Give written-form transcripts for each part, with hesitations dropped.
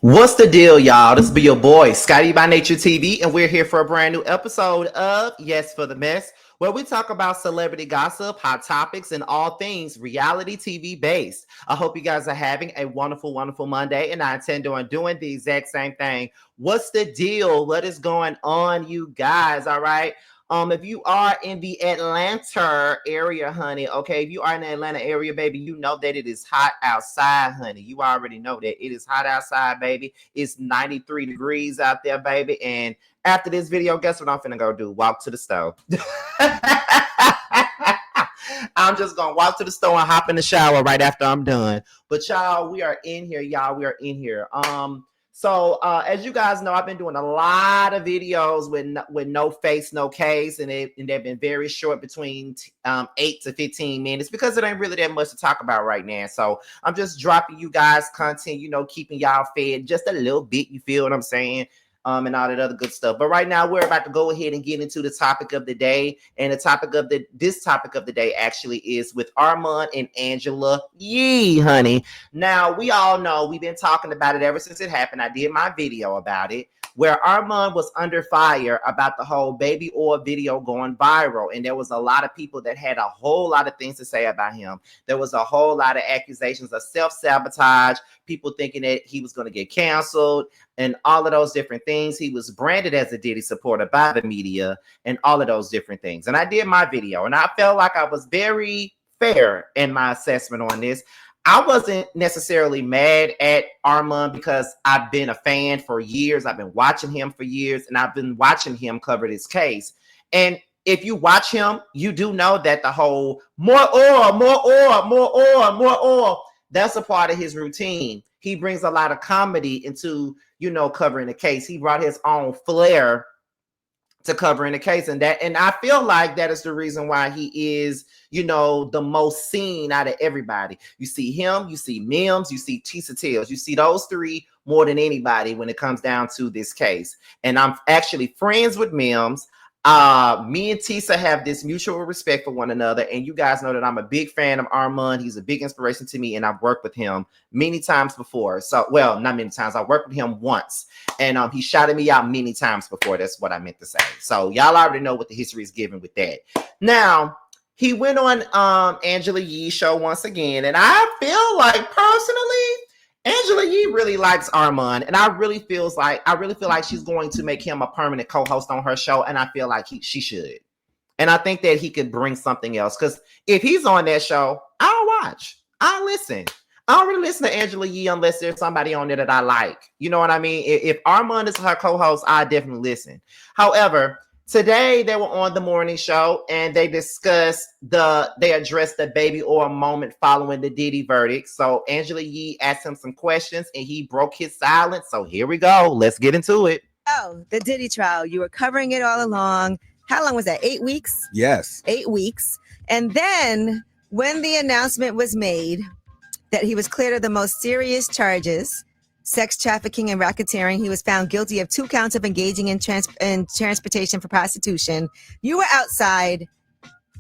What's the deal, y'all? This be your boy, Scotty by Nature TV, and we're here for a brand new episode of Yes for the Mess, where we talk about celebrity gossip, hot topics, and all things reality TV based. I hope you guys are having a wonderful, wonderful Monday, and I intend on doing the exact same thing. What's the deal? What is going on, you guys? All right. If you are in the Atlanta area, honey, okay, if you are in the Atlanta area, baby, you know that it is hot outside, honey. You already know that it is hot outside, baby. It's 93 degrees out there, baby. And after this video, guess what I'm finna go do? Walk to the stove. I'm just gonna walk to the store and hop in the shower right after I'm done. But y'all, we are in here, y'all. We are in here. So as you guys know, I've been doing a lot of videos with no face, no case, and they've been very short, between 8 to 15 minutes, because it ain't really that much to talk about right now. So I'm just dropping you guys content, you know, keeping y'all fed just a little bit. You feel what I'm saying? And all that other good stuff. But right now, we're about to go ahead and get into the topic of the day. And this topic of the day actually is with Armon and Angela Yee, honey. Now, we all know, we've been talking about it ever since it happened. I did my video about it, where Armon was under fire about the whole baby oil video going viral. And there was a lot of people that had a whole lot of things to say about him. There was a whole lot of accusations of self-sabotage, people thinking that he was going to get canceled, and all of those different things. He was branded as a Diddy supporter by the media and all of those different things. And I did my video, and I felt like I was very fair in my assessment on this. I wasn't necessarily mad at Armon because I've been a fan for years. I've been watching him for years, and I've been watching him cover this case. And if you watch him, you do know that the whole more oil, that's a part of his routine. He brings a lot of comedy into, you know, covering the case. He brought his own flair to covering the case, and I feel like that is the reason why he is, you know, the most seen out of everybody. You see him, you see Mims, you see Tisa Tales, you see those three more than anybody when it comes down to this case. And I'm actually friends with Mims. Me and Tisa have this mutual respect for one another, and you guys know that I'm a big fan of Armon. He's a big inspiration to me, and I've worked with him many times before. So, well, not many times. I worked with him once, and he shouted me out many times before. That's what I meant to say. So y'all already know what the history is given with that. Now, he went on Angela Yee's show once again, and I feel like, personally, Angela Yee really likes Armon, and I really feel like she's going to make him a permanent co-host on her show, and I feel like she should. And I think that he could bring something else, because if he's on that show, I'll watch. I'll listen. I don't really listen to Angela Yee unless there's somebody on there that I like. You know what I mean? If Armon is her co-host, I definitely listen. However, today they were on the morning show, and they addressed the baby oil moment following the Diddy verdict. So Angela Yee asked him some questions, and he broke his silence. So here we go. Let's get into it. Oh, the Diddy trial. You were covering it all along. How long was that? 8 weeks? Yes. 8 weeks. And then when the announcement was made that he was cleared of the most serious charges, sex trafficking and racketeering, he was found guilty of 2 counts of engaging in transportation for prostitution. You were outside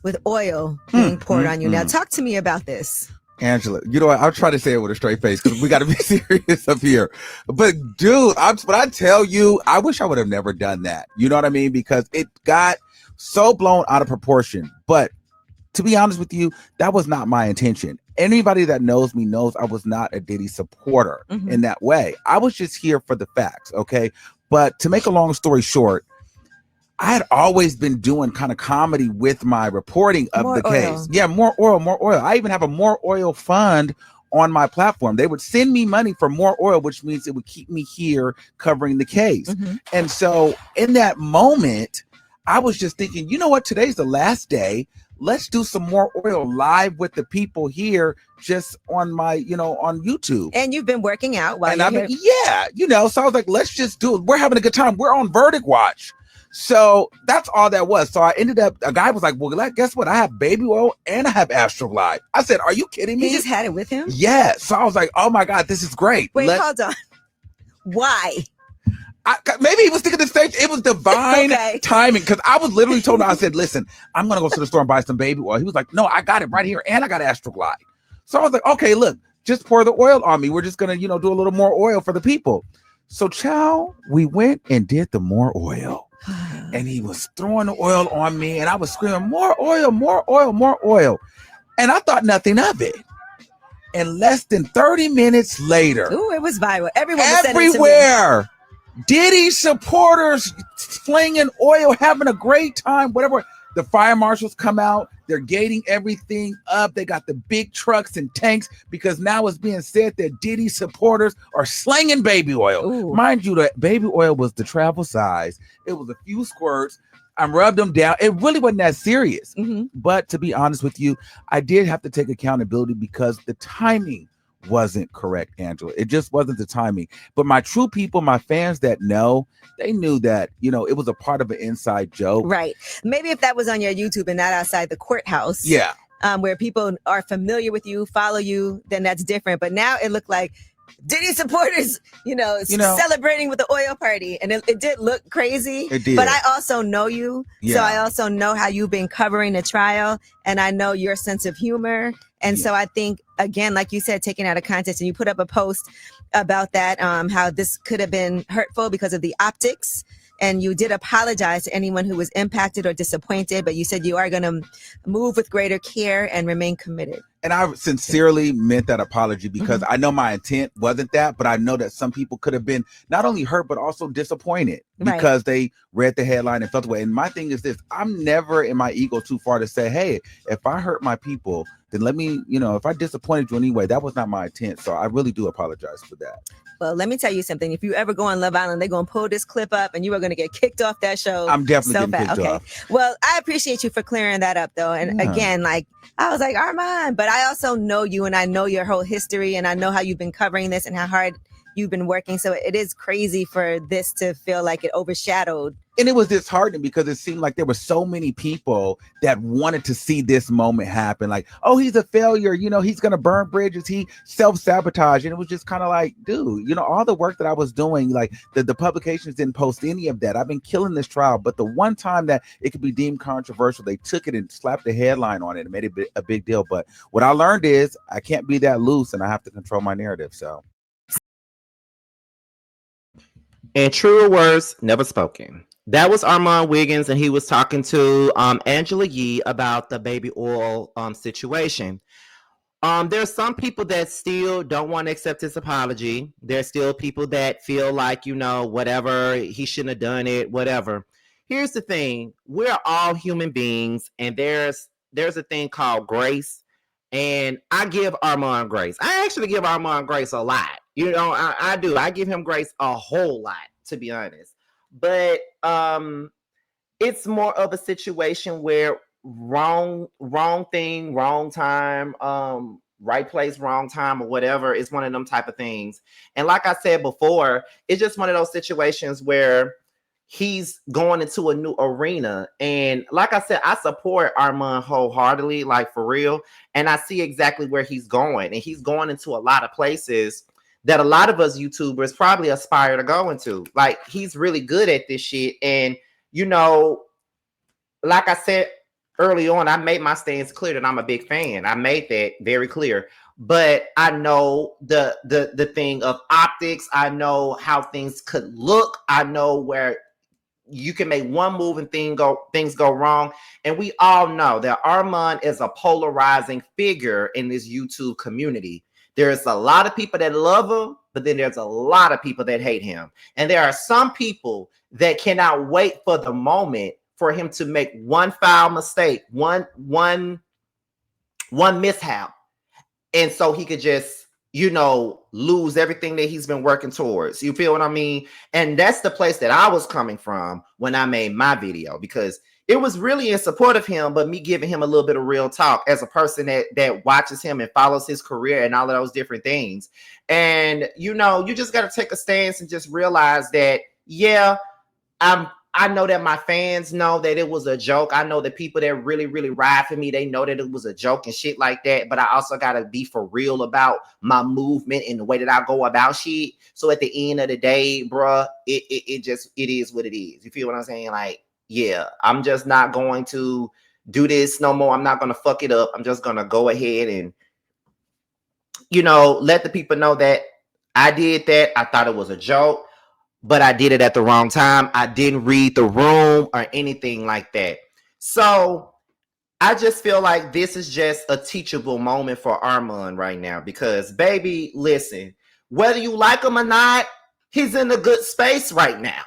with oil being poured on you. Now, talk to me about this. Angela, you know what? I'll try to say it with a straight face, because we got to be serious up here. But dude, but I tell you, I wish I would have never done that. You know what I mean? Because it got so blown out of proportion. But to be honest with you, that was not my intention. Anybody that knows me knows I was not a Diddy supporter in that way. I was just here for the facts, okay? But to make a long story short, I had always been doing kind of comedy with my reporting of the case. Yeah, more oil. I even have a more oil fund on my platform. They would send me money for more oil, which means it would keep me here covering the case. And so in that moment, I was just thinking, you know what? Today's the last day. Let's do some more oil live with the people here, just on my, on YouTube. And you've been working out while you're here. Yeah, so I was like, let's just do it. We're having a good time. We're on Verdict Watch. So that's all that was. So I ended up, a guy was like, well, guess what? I have baby oil and I have Astroglide. I said, are you kidding me? He just had it with him? Yeah. So I was like, oh my God, this is great. Wait, hold on. Why? Maybe he was thinking the same. It was divine timing, because I was literally told him, I said, listen, I'm going to go to the store and buy some baby oil. He was like, no, I got it right here, and I got Astroglide. So I was like, okay, look, just pour the oil on me. We're just gonna, do a little more oil for the people. So, child, we went and did the more oil. And he was throwing the oil on me, and I was screaming, more oil, more oil, more oil. And I thought nothing of it. And less than 30 minutes later, Ooh, it was viral. Everyone was sending it to me. everywhere, Diddy supporters flinging oil, having a great time, whatever. The fire marshals come out. They're gating everything up. They got the big trucks and tanks because now it's being said that Diddy supporters are slinging baby oil. Ooh. Mind you, that baby oil was the travel size. It was a few squirts. I rubbed them down. It really wasn't that serious. Mm-hmm. But to be honest with you, I did have to take accountability because the timing wasn't correct, Angela. It just wasn't the timing. But my true people, my fans that know, they knew that, it was a part of an inside joke. Right. Maybe if that was on your YouTube and not outside the courthouse. Yeah. Where people are familiar with you, follow you, then that's different. But now it looked like Diddy supporters, celebrating with the oil party. And it did look crazy. It did. But I also know you. Yeah. So I also know how you've been covering the trial. And I know your sense of humor. And so I think, again, like you said, taken out of context, and you put up a post about that, how this could have been hurtful because of the optics. And you did apologize to anyone who was impacted or disappointed, but you said you are going to move with greater care and remain committed. And I sincerely meant that apology because I know my intent wasn't that, but I know that some people could have been not only hurt, but also disappointed because they read the headline and felt the way. And my thing is this, I'm never in my ego too far to say, hey, if I hurt my people, then let me, if I disappointed you anyway, that was not my intent. So I really do apologize for that. Well, let me tell you something. If you ever go on Love Island, they're going to pull this clip up and you are going to get kicked off that show. I'm definitely getting kicked off. Well, I appreciate you for clearing that up, though. And again, I was like, Armon, but I also know you and I know your whole history and I know how you've been covering this and how hard you've been working. So it is crazy for this to feel like it overshadowed. And it was disheartening because it seemed like there were so many people that wanted to see this moment happen. Like, oh, he's a failure. He's going to burn bridges. He self-sabotaged. And it was just kind of like, dude, all the work that I was doing, like the publications didn't post any of that. I've been killing this trial. But the one time that it could be deemed controversial, they took it and slapped the headline on it and made it a big deal. But what I learned is I can't be that loose and I have to control my narrative. So. And truer words never spoken. That was Armon Wiggins, and he was talking to Angela Yee about the baby oil situation. There's some people that still don't want to accept his apology. There's still people that feel like, whatever, he shouldn't have done it, whatever. Here's the thing. We're all human beings, and there's a thing called grace, and I give Armon grace. I actually give Armon grace a lot. I do. I give him grace a whole lot, to be honest. But it's more of a situation where wrong thing, wrong time, right place, wrong time, or whatever is one of them type of things. And like I said before, it's just one of those situations where he's going into a new arena. And like I said, I support Armon wholeheartedly, like for real. And I see exactly where he's going. And he's going into a lot of places that a lot of us YouTubers probably aspire to go into. Like, he's really good at this shit. And, like I said early on, I made my stance clear that I'm a big fan. I made that very clear. But I know the thing of optics. I know how things could look. I know where you can make one move and things go wrong. And we all know that Armon is a polarizing figure in this YouTube community. There's a lot of people that love him, but then there's a lot of people that hate him. And there are some people that cannot wait for the moment for him to make one foul mistake, one mishap. And so he could just, lose everything that he's been working towards. You feel what I mean? And that's the place that I was coming from when I made my video, because it was really in support of him, but me giving him a little bit of real talk as a person that watches him and follows his career and all of those different things. And, you just got to take a stance and just realize that, yeah, I know that my fans know that it was a joke. I know that people that really, really ride for me, they know that it was a joke and shit like that. But I also got to be for real about my movement and the way that I go about shit. So at the end of the day, bruh, it is what it is. You feel what I'm saying? Like, yeah, I'm just not going to do this no more. I'm not going to fuck it up. I'm just going to go ahead and, let the people know that I did that. I thought it was a joke, but I did it at the wrong time. I didn't read the room or anything like that. So I just feel like this is just a teachable moment for Armon right now because, baby, listen, whether you like him or not, he's in a good space right now.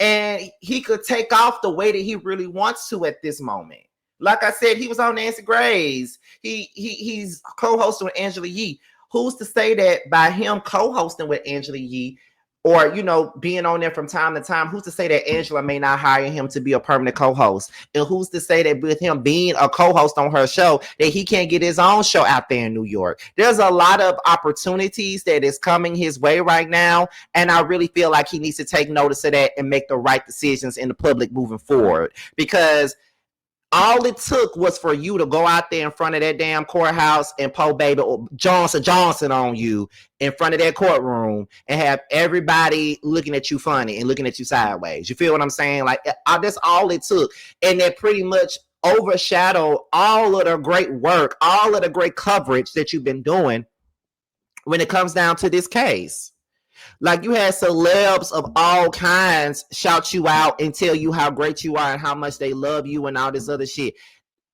And he could take off the way that he really wants to at this moment. Like I said, he was on Nancy Grace. He's co-hosting with Angela Yee. Who's to say that by him co-hosting with Angela Yee or, being on there from time to time, who's to say that Angela may not hire him to be a permanent co-host? And who's to say that with him being a co-host on her show, that he can't get his own show out there in New York? There's a lot of opportunities that is coming his way right now. And I really feel like he needs to take notice of that and make the right decisions in the public moving forward. Because all it took was for you to go out there in front of that damn courthouse and pull baby Johnson on you in front of that courtroom and have everybody looking at you funny and looking at you sideways. You feel what I'm saying? Like, that's all it took. And that pretty much overshadowed all of the great work, all of the great coverage that you've been doing when it comes down to this case. Like, you had celebs of all kinds shout you out and tell you how great you are and how much they love you and all this other shit.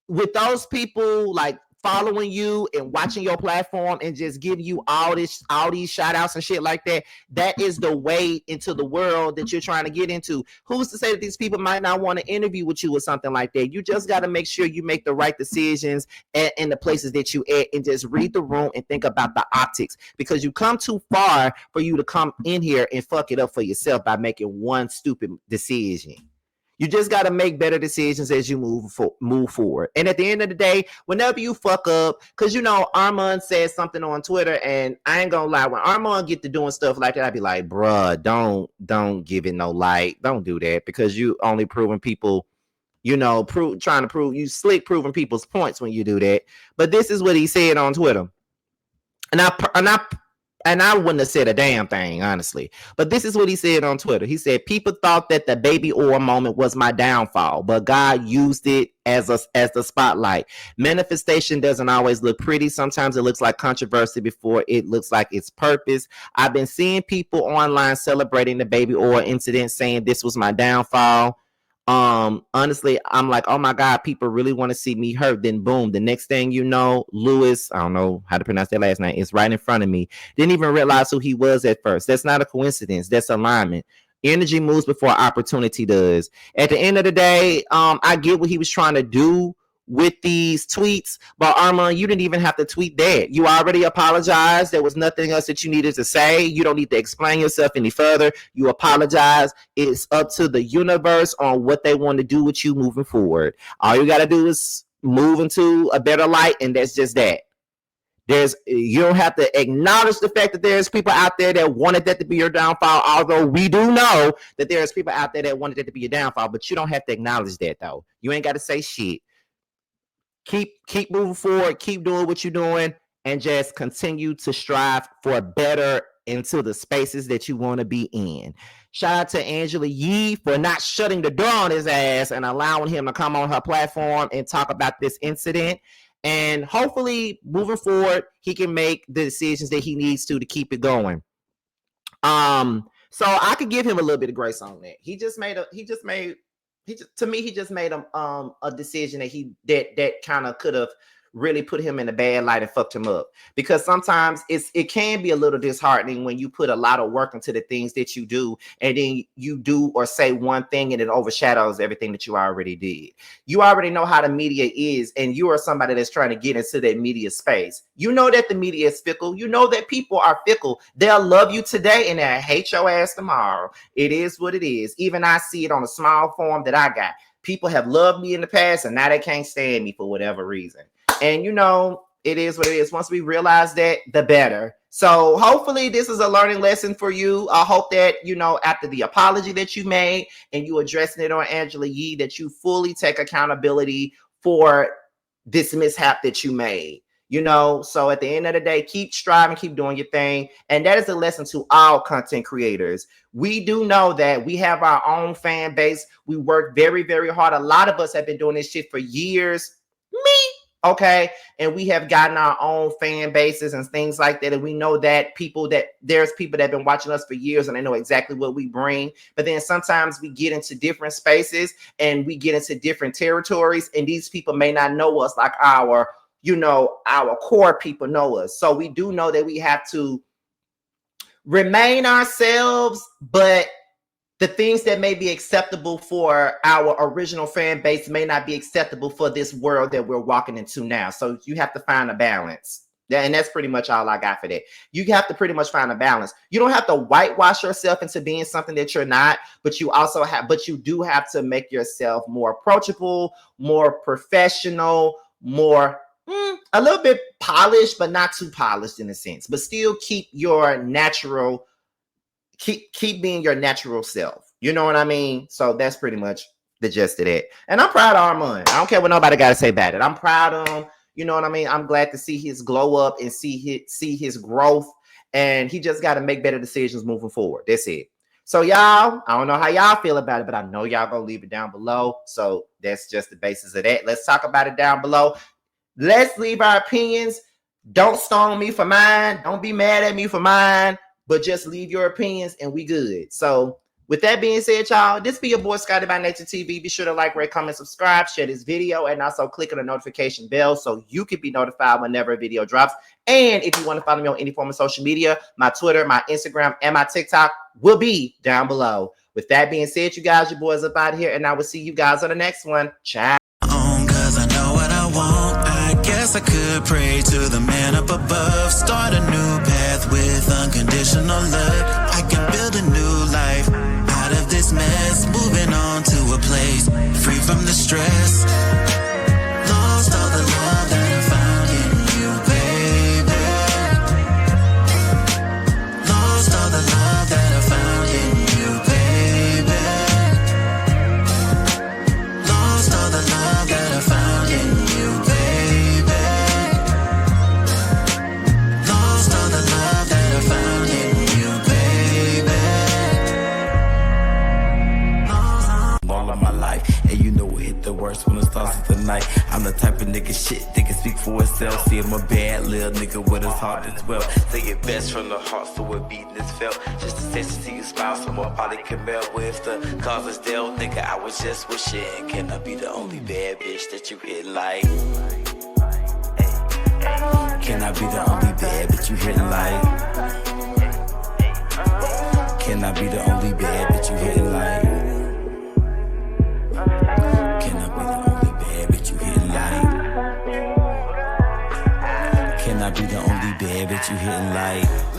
With those people like following you and watching your platform and just giving you all these shout outs and shit like that, that is the way into the world that you're trying to get into. Who's to say that these people might not want to interview with you or something like that? You just got to make sure you make the right decisions in the places that you at and just read the room and think about the optics, because you come too far for you to come in here and fuck it up for yourself by making one stupid decision. You just got to make better decisions as you move forward. And at the end of the day, whenever you fuck up, because Armon said something on Twitter, and I ain't gonna lie, when Armon get to doing stuff like that, I'd be like, bruh, don't give it no light. Don't do that, because you only proving people, trying to prove you slick, proving people's points when you do that. But this is what he said on Twitter, and I wouldn't have said a damn thing, honestly. But this is what he said on Twitter. He said, people thought that the baby oil moment was my downfall, but God used it as the spotlight. Manifestation doesn't always look pretty. Sometimes it looks like controversy before it looks like its purpose. I've been seeing people online celebrating the baby oil incident, saying this was my downfall. Honestly, I'm like, oh my God, people really want to see me hurt. Then boom, the next thing you know, Lewis, I don't know how to pronounce that last name, is right in front of me. Didn't even realize who he was at first. That's not a coincidence. That's alignment. Energy moves before opportunity does. At the end of the day, I get what he was trying to do with these tweets, but Armon, you didn't even have to tweet that. You already apologized. There was nothing else that you needed to say. You don't need to explain yourself any further. You apologize. It's up to the universe on what they want to do with you moving forward. All you got to do is move into a better light, and that's just that. You don't have to acknowledge the fact that there's people out there that wanted that to be your downfall, although we do know that there's people out there that wanted that to be your downfall, but you don't have to acknowledge that, though. You ain't got to say shit. Keep moving forward, keep doing what you're doing, and just continue to strive for better into the spaces that you want to be in. Shout out to Angela Yee for not shutting the door on his ass and allowing him to come on her platform and talk about this incident. And hopefully, moving forward, he can make the decisions that he needs to keep it going. So I could give him a little bit of grace on that. He just made a decision that kind of could have really put him in a bad light and fucked him up, because sometimes it can be a little disheartening when you put a lot of work into the things that you do, and then you do or say one thing and it overshadows everything that you already did. You already know how the media is, and you are somebody that's trying to get into that media space. You know that the media is fickle. You know that people are fickle. They'll love you today and they'll hate your ass tomorrow. It is what it is. Even I see it on a small form that I got. People have loved me in the past, and now they can't stand me for whatever reason. And it is what it is. Once we realize that, the better. So hopefully this is a learning lesson for you. I hope that, after the apology that you made and you addressing it on Angela Yee, that you fully take accountability for this mishap that you made. So at the end of the day, keep striving, keep doing your thing. And that is a lesson to all content creators. We do know that we have our own fan base. We work very, very hard. A lot of us have been doing this shit for years. Me, okay, and we have gotten our own fan bases and things like that, and we know that there's people that have been watching us for years and they know exactly what we bring. But then sometimes we get into different spaces and we get into different territories, and these people may not know us like our core people know us. So we do know that we have to remain ourselves, but the things that may be acceptable for our original fan base may not be acceptable for this world that we're walking into now. So you have to find a balance. And that's pretty much all I got for that. You have to pretty much find a balance. You don't have to whitewash yourself into being something that you're not, but you do have to make yourself more approachable, more professional, more a little bit polished, but not too polished in a sense, but still keep your natural keep being your natural self. You know what I mean? So that's pretty much the gist of that. And I'm proud of Armon. I don't care what nobody got to say about it. I'm proud of him. You know what I mean? I'm glad to see his glow up and see his growth. And he just got to make better decisions moving forward. That's it. So y'all, I don't know how y'all feel about it, but I know y'all gonna leave it down below. So that's just the basis of that. Let's talk about it down below. Let's leave our opinions. Don't stone me for mine. Don't be mad at me for mine. But just leave your opinions and we good. So with that being said, y'all, this be your boy Scotty by Nature TV. Be sure to like, rate, comment, subscribe, share this video, and also click on the notification bell so you can be notified whenever a video drops. And if you want to follow me on any form of social media, my Twitter, my Instagram, and my TikTok will be down below. With that being said, you guys, your boys up out here, and I will see you guys on the next one. Ciao. I could pray to the man up above, start a new path with unconditional love. I can build a new life out of this mess, moving on to a place free from the stress. Lost all the love that I found in you, baby. Lost all the love that I found in you, baby. Lost all the love that I found in you, baby. When it starts with the night, I'm the type of nigga shit that can speak for itself. See, I'm a bad little nigga with his heart as well. Say it best from the heart, so it beating is felt. Just a sense to see you smile, so more all it can melt. With the cause is dealt, nigga, I was just wishing. Can I be the only bad bitch that you hit like? Can I be the only bad bitch you hit like? Can I be the only bad bitch you hit like? Can I be the only bad bitch you hitting like?